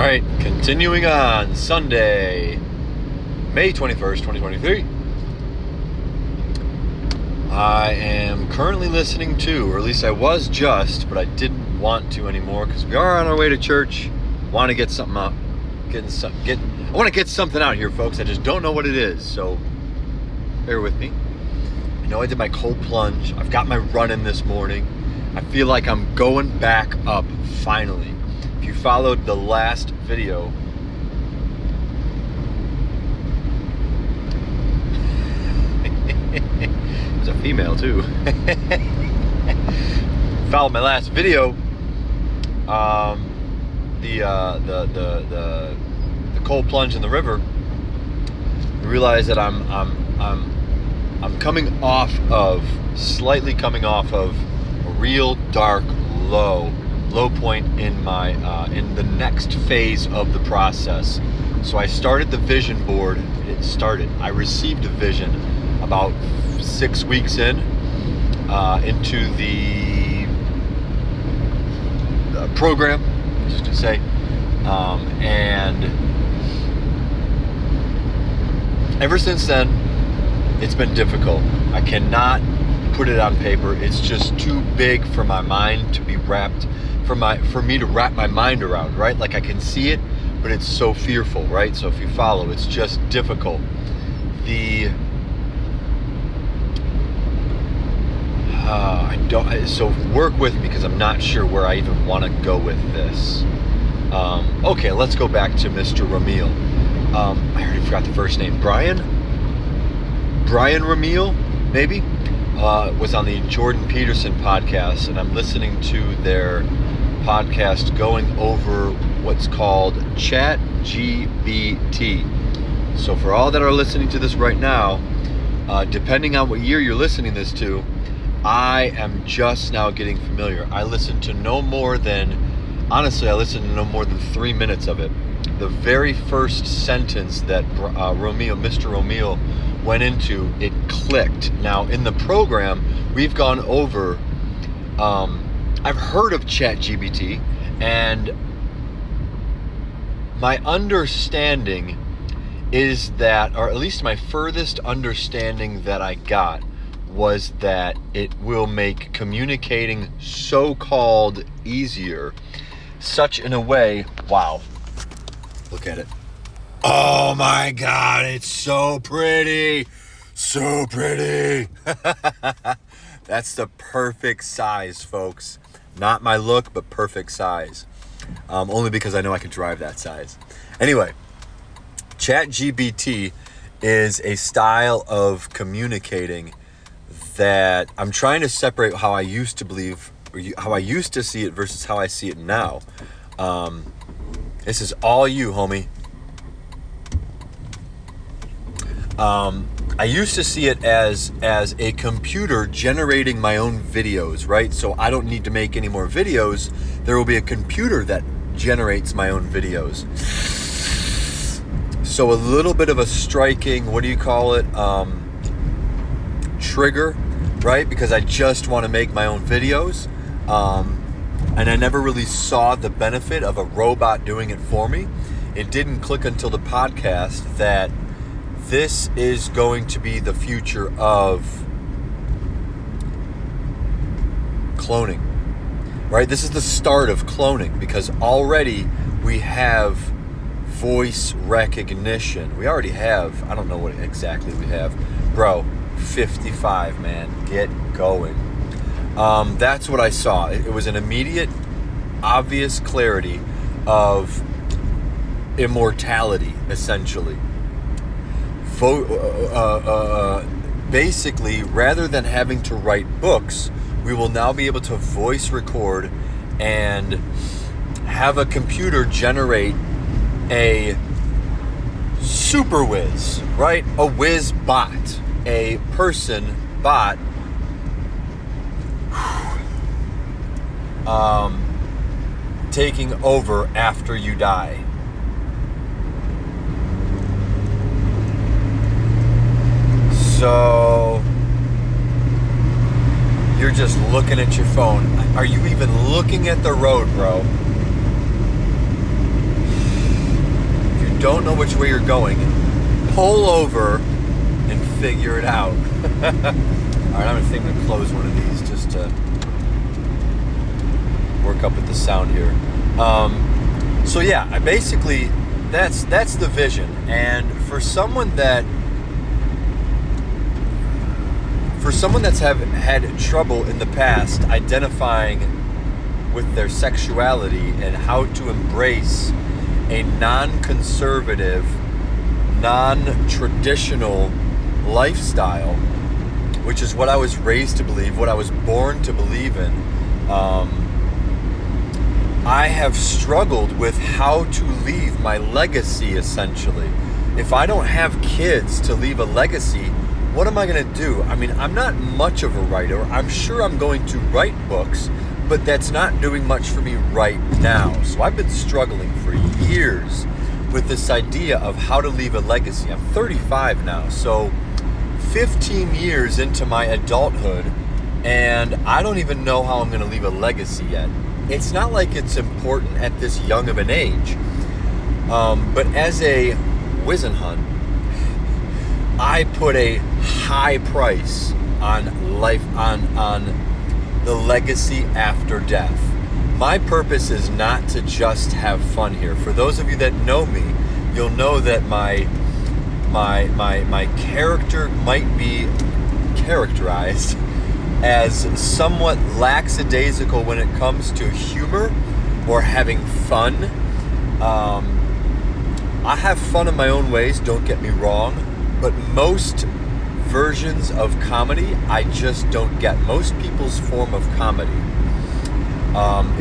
right, continuing on. Sunday, May 21st, 2023. I am currently listening to, or at least I was just, but I didn't want to anymore because we are on our way to church. Want to get something out. I want to get something out here, folks. I just don't know what it is, so bear with me. I know I did my cold plunge. I've got my run in this morning. I feel like I'm going back up finally. If you followed the last video, it's a female too. Followed my last video, the cold plunge in the river. You realize that I'm slightly coming off of a real dark low point in my in the next phase of the process. So I started the vision board. I received a vision about 6 weeks into the program, just to say, and ever since then it's been difficult. I cannot put it on paper. It's just too big for my mind to be wrapped, for me to wrap my mind around, right? Like I can see it, but it's so fearful, right? So if you follow, it's just difficult. So work with me because I'm not sure where I even want to go with this. Okay, let's go back to Mr. Ramil. I already forgot the first name. Brian Ramil, maybe? Was on the Jordan Peterson podcast, and I'm listening to their podcast going over what's called GPT. So for all that are listening to this right now, depending on what year you're listening this to, I am just now getting familiar. I listened to no more than 3 minutes of it. The very first sentence that Mr. Romeo went into, it clicked. Now in the program, we've gone over, I've heard of ChatGPT, and my understanding is that, or at least my furthest understanding that I got, was that it will make communicating so-called easier, such in a way, wow, look at it. Oh my God, it's so pretty. So pretty. That's the perfect size, folks. Not my look, but perfect size. Only because I know I can drive that size. Anyway, ChatGPT is a style of communicating that I'm trying to separate how I used to believe, or how I used to see it versus how I see it now. This is all you, homie. I used to see it as a computer generating my own videos, right? So I don't need to make any more videos. There will be a computer that generates my own videos. So a little bit of a striking, what do you call it? Trigger, right? Because I just want to make my own videos. And I never really saw the benefit of a robot doing it for me. It didn't click until the podcast that this is going to be the future of cloning, right? This is the start of cloning because already we have voice recognition. We already have, I don't know what exactly we have. Bro, 55, man, get going. That's what I saw. It was an immediate, obvious clarity of immortality, essentially. Basically, rather than having to write books, we will now be able to voice record and have a computer generate a super whiz, right? A whiz bot, a person bot, taking over after you die. So you're just looking at your phone. Are you even looking at the road, bro? don't know which way you're going, pull over and figure it out. Alright, I'm going to close one of these just to work up with the sound here. So yeah, I basically, that's the vision. And for someone that's had trouble in the past identifying with their sexuality and how to embrace a non-conservative, non-traditional lifestyle, which is what I was raised to believe, what I was born to believe in, I have struggled with how to leave my legacy, essentially. If I don't have kids to leave a legacy, what am I going to do? I mean, I'm not much of a writer. I'm sure I'm going to write books, but that's not doing much for me right now. So I've been struggling for years with this idea of how to leave a legacy. I'm 35 now, so 15 years into my adulthood, and I don't even know how I'm going to leave a legacy yet. It's not like it's important at this young of an age, but as a Wizenhunt, I put a high price on life, on the legacy after death. My purpose is not to just have fun here. For those of you that know me, you'll know that my character might be characterized as somewhat lackadaisical when it comes to humor or having fun. I have fun in my own ways, don't get me wrong, but most versions of comedy I just don't get. Most people's form of comedy.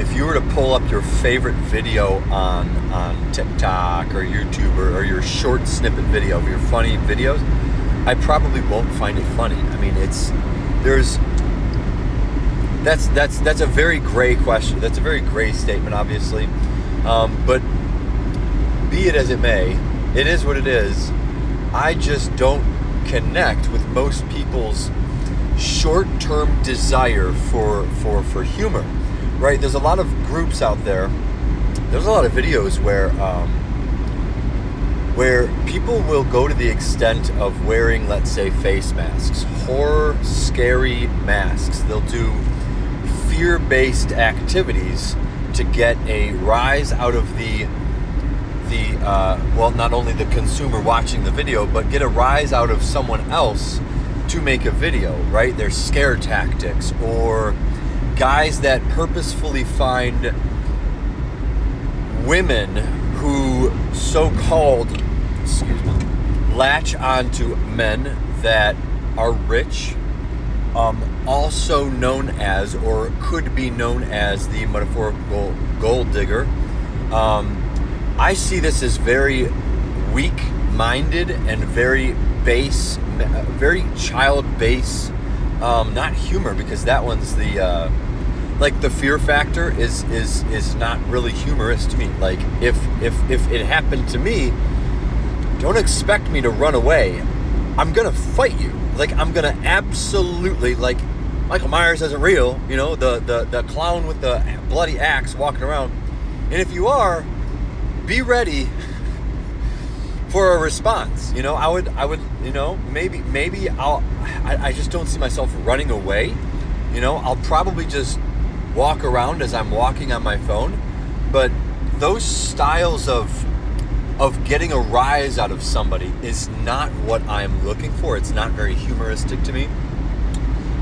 If you were to pull up your favorite video on TikTok or YouTube or your short snippet video of your funny videos, I probably won't find it funny. I mean, that's a very gray question. That's a very gray statement, obviously. But be it as it may, it is what it is. I just don't connect with most people's short-term desire for humor, right? There's a lot of groups out there. There's a lot of videos where people will go to the extent of wearing, let's say, face masks, horror, scary masks. They'll do fear-based activities to get a rise out of well, not only the consumer watching the video, but get a rise out of someone else to make a video, right? There's scare tactics, or guys that purposefully find women who so-called, latch onto men that are rich, also known as, or could be known as, the metaphorical gold digger. I see this as very weak-minded and very base, very child-base, not humor, because that one's the fear factor is not really humorous to me. Like, if it happened to me, don't expect me to run away. I'm gonna fight you. Like, I'm gonna absolutely, like, Michael Myers isn't real, you know, the clown with the bloody axe walking around. And if you are, be ready for a response. You know, I would, you know, maybe I just don't see myself running away. You know, I'll probably just walk around as I'm walking on my phone. But those styles of getting a rise out of somebody is not what I'm looking for. It's not very humoristic to me.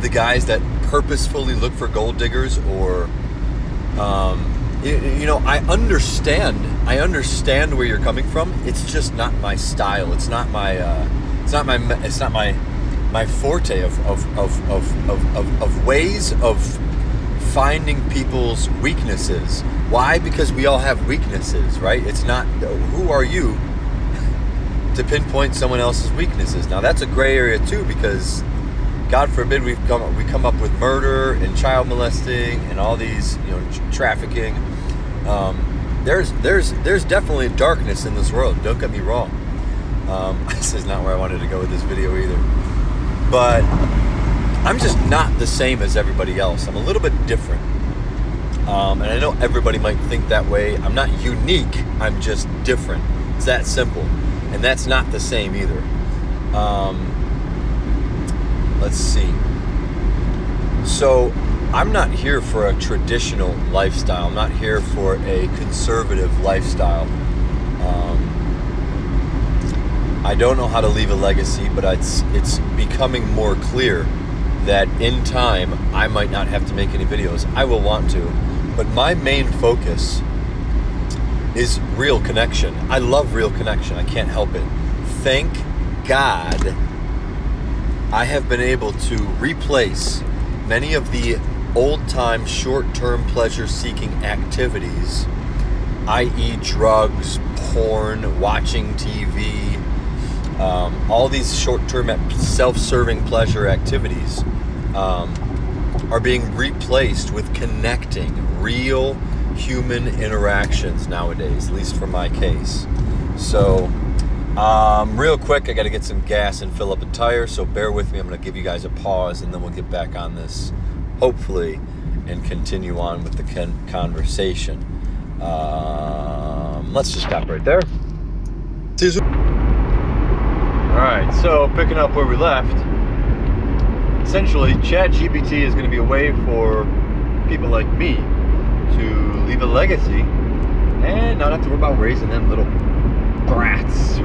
The guys that purposefully look for gold diggers, or you know, I understand where you're coming from. It's just not my style. It's not my forte of ways of finding people's weaknesses. Why? Because we all have weaknesses, right? It's not, who are you to pinpoint someone else's weaknesses? Now, that's a gray area too, because God forbid we come up with murder and child molesting and all these, you know, trafficking. There's definitely darkness in this world. Don't get me wrong. This is not where I wanted to go with this video either. But I'm just not the same as everybody else. I'm a little bit different. And I know everybody might think that way. I'm not unique. I'm just different. It's that simple. And that's not the same either. Let's see. So I'm not here for a traditional lifestyle. I'm not here for a conservative lifestyle. I don't know how to leave a legacy, but it's becoming more clear that in time I might not have to make any videos. I will want to, but my main focus is real connection. I love real connection. I can't help it. Thank God I have been able to replace many of the old-time, short-term pleasure-seeking activities, i.e. drugs, porn, watching TV, all these short-term self-serving pleasure activities are being replaced with connecting, real human interactions nowadays, at least for my case. So real quick, I got to get some gas and fill up a tire, so bear with me. I'm going to give you guys a pause, and then we'll get back on this, hopefully, and continue on with the conversation. Let's just stop right there. Alright, so picking up where we left, essentially GPT is going to be a way for people like me to leave a legacy and not have to worry about raising them little brats.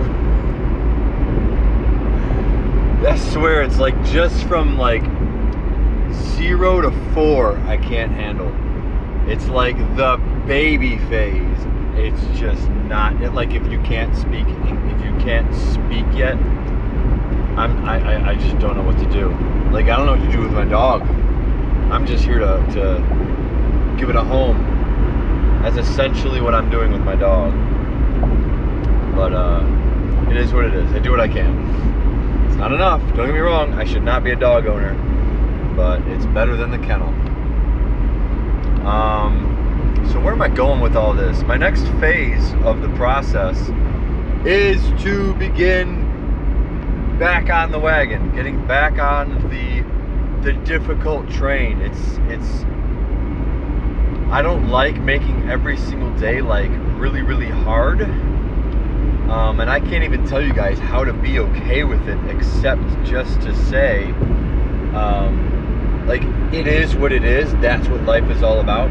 I swear, it's like just from like 0 to 4 I can't handle. It's like the baby phase. It's just not like if you can't speak yet, I just don't know what to do. Like, I don't know what to do with my dog. I'm just here to give it a home. That's essentially what I'm doing with my dog. But it is what it is. I do what I can. It's not enough. Don't get me wrong. I should not be a dog owner, but it's better than the kennel. So where am I going with all this? My next phase of the process is to begin back on the wagon, getting back on the difficult train. It's I don't like making every single day like really, really hard. And I can't even tell you guys how to be okay with it, except just to say, like, it is what it is. That's what life is all about.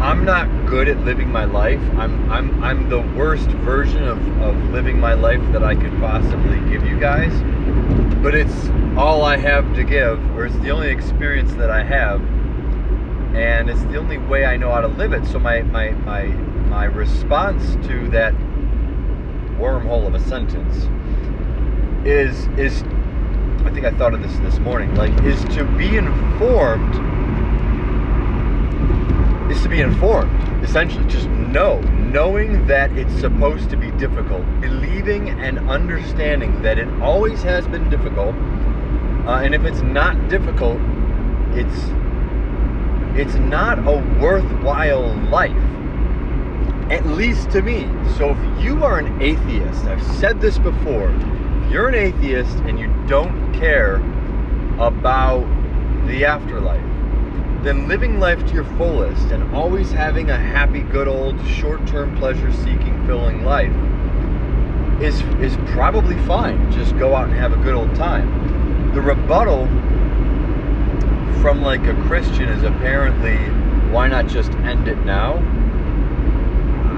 I'm not good at living my life. I'm the worst version of living my life that I could possibly give you guys. But it's all I have to give, or it's the only experience that I have, and it's the only way I know how to live it. So my response to that wormhole of a sentence is I think I thought of this morning, like, is to be informed, essentially. Just knowing that it's supposed to be difficult, believing and understanding that it always has been difficult, and if it's not difficult, it's not a worthwhile life, at least to me. So if you are an atheist, I've said this before, if you're an atheist and you don't care about the afterlife, then living life to your fullest and always having a happy, good old, short-term, pleasure-seeking, filling life is probably fine. Just go out and have a good old time. The rebuttal from like a Christian is apparently, why not just end it now?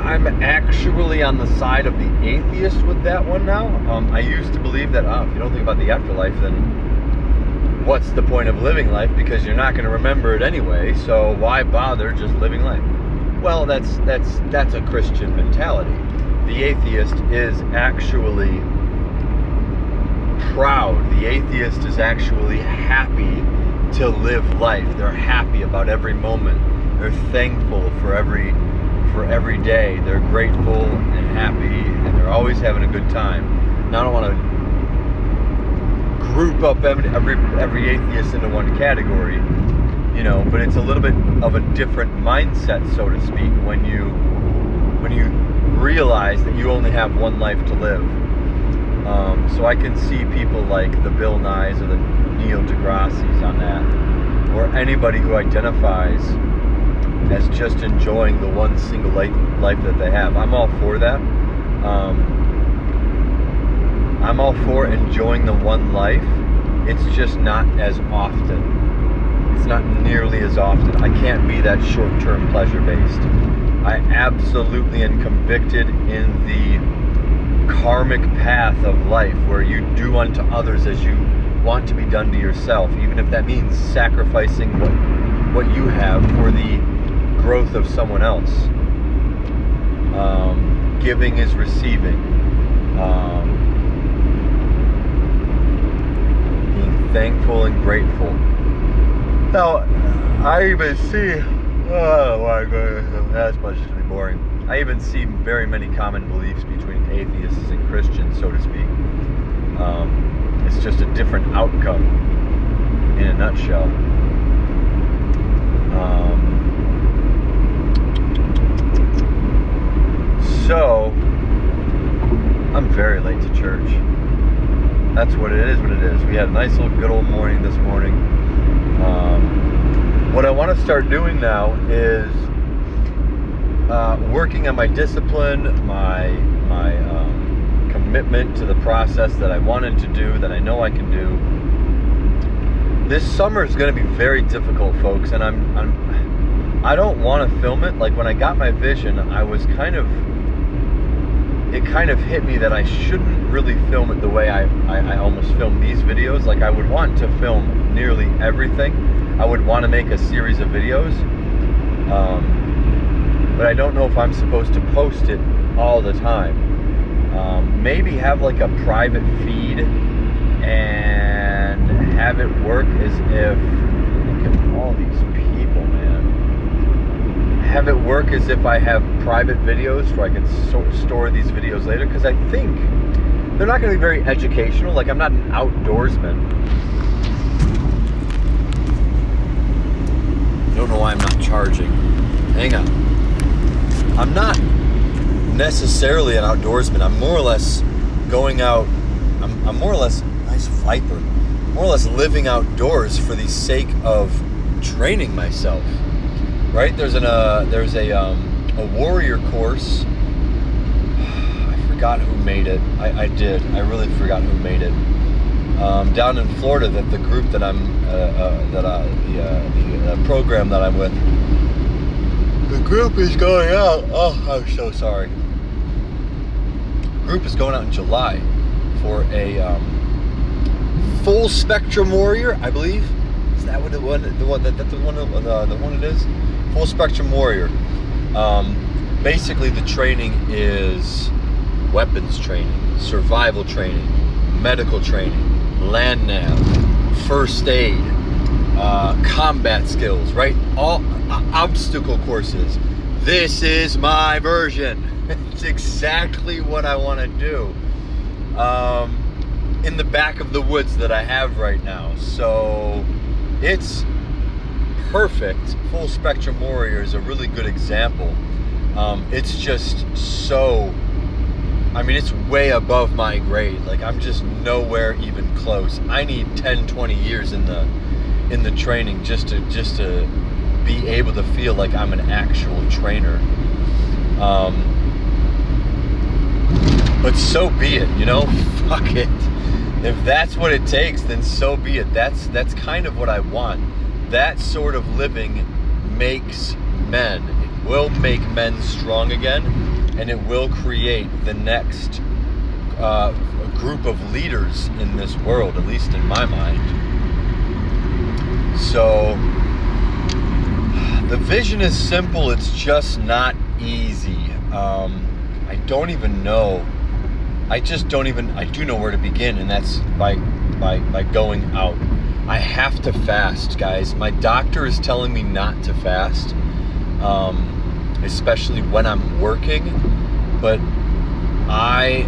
I'm actually on the side of the atheist with that one now. I used to believe that if you don't think about the afterlife, then what's the point of living life? Because you're not going to remember it anyway, so why bother just living life? Well, that's a Christian mentality. The atheist is actually proud. The atheist is actually happy to live life. They're happy about every moment. They're thankful for every day. They're grateful and happy, and they're always having a good time. Now, I don't want to group up every atheist into one category, but it's a little bit of a different mindset, so to speak, when you realize that you only have one life to live. So I can see people like the Bill Nyes or the Neil deGrasse's on that, or anybody who identifies as just enjoying the one single life that they have. I'm all for that. I'm all for enjoying the one life. It's just not as often. It's not nearly as often. I can't be that short-term pleasure-based. I absolutely am convicted in the karmic path of life where you do unto others as you want to be done to yourself, even if that means sacrificing what you have for the growth of someone else. Giving is receiving. Being thankful and grateful. Now, I even see, oh my goodness, that's much to be boring. I even see very many common beliefs between atheists and Christians, so to speak. It's just a different outcome in a nutshell. So, I'm very late to church. That's what it is, We had a nice little good old morning this morning. What I want to start doing now is working on my discipline, my commitment to the process that I wanted to do, that I know I can do. This summer is going to be very difficult, folks, and I don't want to film it. Like when I got my vision, it kind of hit me that I shouldn't really film it the way I almost film these videos. Like I would want to film nearly everything. I would want to make a series of videos, but I don't know if I'm supposed to post it all the time. Maybe have like a private feed and have it work as if, look at all these people, man. Have it work as if I have private videos where I can store these videos later, because I think they're not going to be very educational. Like I'm not an outdoorsman. I don't know why I'm not charging. Hang on. I'm not necessarily an outdoorsman. I'm more or less going out. I'm more or less, nice Viper, more or less living outdoors for the sake of training myself. Right? There's a warrior course. I forgot who made it. I did. I really forgot who made it. Down in Florida, that the group that I'm, the program that I'm with, the group is going out. Oh, I'm so sorry. The group is going out in July for a full spectrum warrior, I believe. Is that what the one it is? Full spectrum warrior. Basically, the training is weapons training, survival training, medical training, land nav, first aid, combat skills, right? All obstacle courses. This is my version. It's exactly what I want to do. In the back of the woods that I have right now. So it's perfect. Full Spectrum Warrior is a really good example. It's just so, I mean, it's way above my grade. Like I'm just nowhere even close. I need 10, 20 years in the training just to be able to feel like I'm an actual trainer. But so be it, you know, fuck it. If that's what it takes, then so be it. That's kind of what I want. That sort of living makes men. It will make men strong again, and it will create the next group of leaders in this world, at least in my mind. So the vision is simple, it's just not easy. I don't even know. I do know where to begin, and that's by going out. I have to fast, guys. My doctor is telling me not to fast, especially when I'm working, but I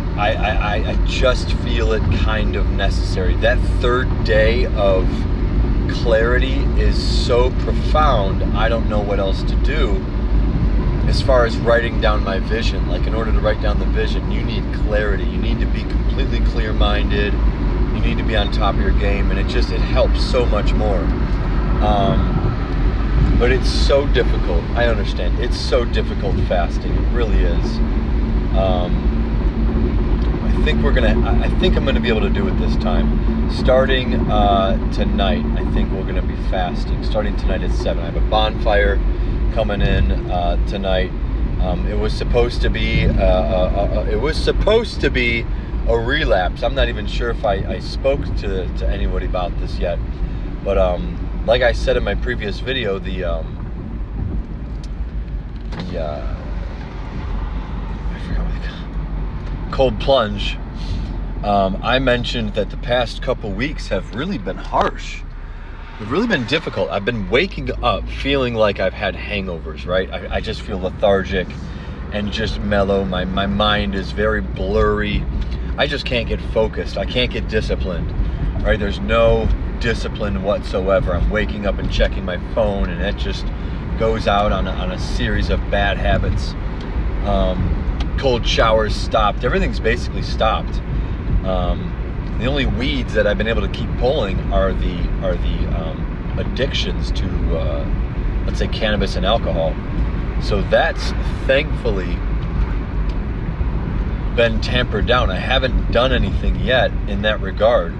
just feel it kind of necessary. That third day of clarity is so profound, I don't know what else to do. As far as writing down my vision, like in order to write down the vision, you need clarity. You need to be completely clear-minded. You need to be on top of your game, and it helps so much more. But it's so difficult. I understand. It's so difficult fasting. It really is. think I'm gonna be able to do it this time. Starting tonight, I think we're gonna be fasting. Starting tonight at 7. I have a bonfire coming in tonight. It was supposed to be a relapse. I'm not even sure if I spoke to anybody about this yet, but like I said in my previous video, the I forgot what they call it. Cold plunge. I mentioned that the past couple weeks have really been harsh. They've really been difficult. I've been waking up feeling like I've had hangovers, right? I just feel lethargic and just mellow. My mind is very blurry. I just can't get focused. I can't get disciplined, right? There's no discipline whatsoever. I'm waking up and checking my phone, and it just goes out on a series of bad habits. Cold showers stopped. Everything's basically stopped. The only weeds that I've been able to keep pulling are the addictions to, let's say, cannabis and alcohol. So that's thankfully been tampered down. I haven't done anything yet in that regard,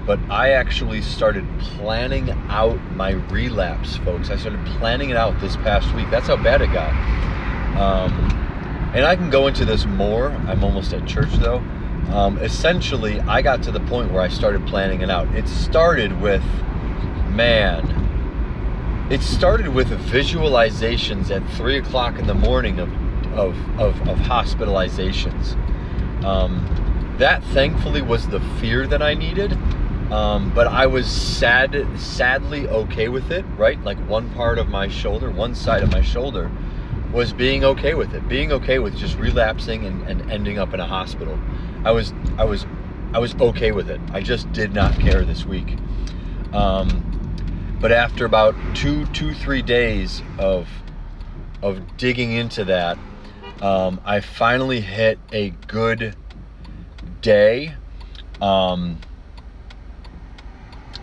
but I actually started planning out my relapse, folks. I started planning it out this past week. That's how bad it got. And I can go into this more. I'm almost at church though. Essentially, I got to the point where I started planning it out. It started with visualizations at 3 o'clock in the morning of hospitalizations. That thankfully was the fear that I needed, but I was sadly okay with it, right? Like one side of my shoulder was being okay with it, being okay with just relapsing and ending up in a hospital. I was okay with it. I just did not care this week. But after about 3 days of digging into that, I finally hit a good day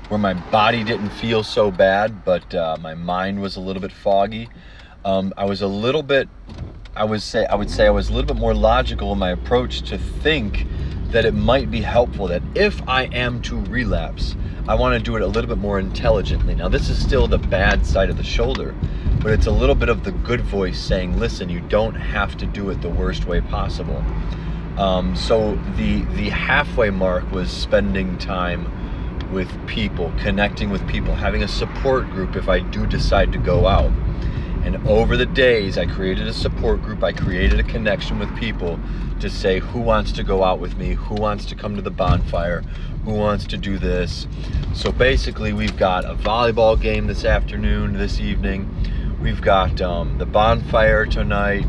where my body didn't feel so bad, but my mind was a little bit foggy. I would say I was a little bit more logical in my approach to think that it might be helpful that if I am to relapse, I want to do it a little bit more intelligently. Now, this is still the bad side of the shoulder, but it's a little bit of the good voice saying, listen, you don't have to do it the worst way possible. So the halfway mark was spending time with people, connecting with people, having a support group if I do decide to go out. And over the days, I created a support group. I created a connection with people to say, who wants to go out with me? Who wants to come to the bonfire? Who wants to do this? So basically, we've got a volleyball game this evening. We've got the bonfire tonight.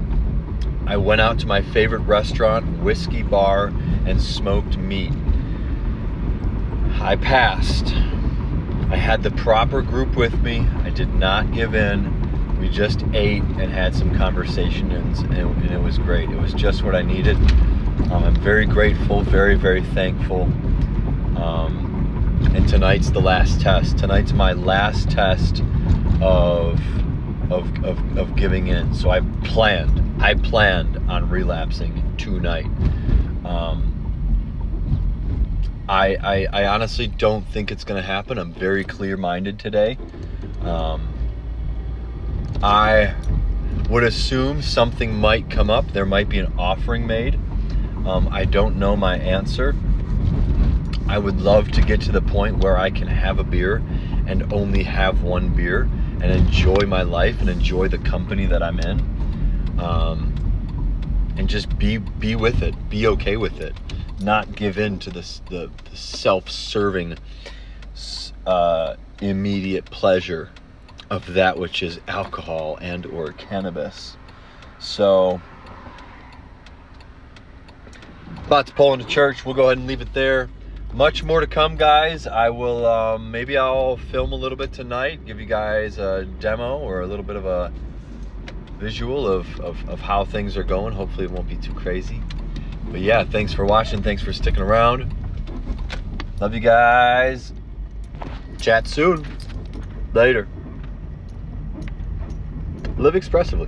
I went out to my favorite restaurant, Whiskey Bar, and smoked meat. I passed. I had the proper group with me. I did not give in. We just ate and had some conversation, and it was great. It was just what I needed. I'm very grateful, very, very thankful. And tonight's the last test. Tonight's my last test of giving in. So I planned on relapsing tonight. I honestly don't think it's going to happen. I'm very clear-minded today. I would assume something might come up. There might be an offering made. I don't know my answer. I would love to get to the point where I can have a beer and only have one beer and enjoy my life and enjoy the company that I'm in. And just be with it, be okay with it, not give in to the self-serving immediate pleasure of that which is alcohol and or cannabis. So, about to pull into church. We'll go ahead and leave it there. Much more to come, guys. I will, maybe I'll film a little bit tonight, give you guys a demo or a little bit of a visual of how things are going. Hopefully it won't be too crazy. But yeah, thanks for watching. Thanks for sticking around. Love you guys. Chat soon. Later. Live expressively.